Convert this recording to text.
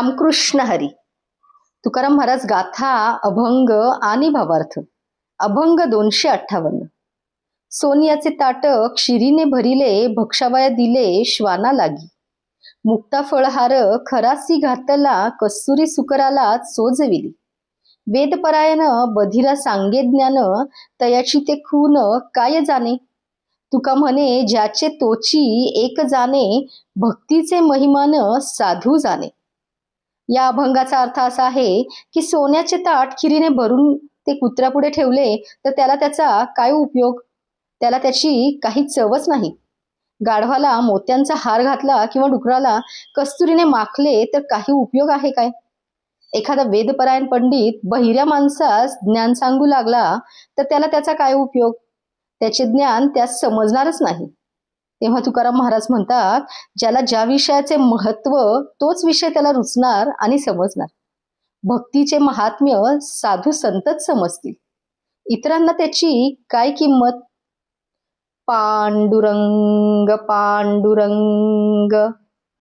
रामकृष्ण हरी. तुकाराम महाराज गाथा अभंग आणि भावार्थ. अभंग 258. सोनियाचे ताट क्षीरीने भरिले, भक्षावया दिले श्वाना लागी. मुक्ता फळहार खरासी घातला, कस्तुरी सुकराला चोजविली. वेदपरायण बधिरा सांगे ज्ञान, तयाची ते खून काय जाणे. तुका म्हणे ज्याचे तोची एक जाणे, भक्तीचे महिमान साधू जाणे. या अभंगाचा अर्थ असा आहे की सोन्याचे ताट खिरीने भरून ते कुत्र्यापुढे ठेवले तर त्याला त्याचा काय उपयोग. त्याला त्याची काही चवच नाही. गाढवाला मोत्यांचा हार घातला किंवा डुकराला कस्तुरीने माखले तर काही उपयोग आहे काय. एखादा वेदपरायण पंडित बहिऱ्या माणसास ज्ञान सांगू लागला तर त्याला त्याचा काय उपयोग. त्याचे ज्ञान त्यास समजणारच नाही. तेव्हा तुकाराम महाराज म्हणतात, ज्याला ज्या विषयाचे महत्व तोच विषय त्याला रुचणार आणि समजणार. भक्तीचे महात्म्य साधू संतच समजतील, इतरांना त्याची काय किंमत. पांडुरंग पांडुरंग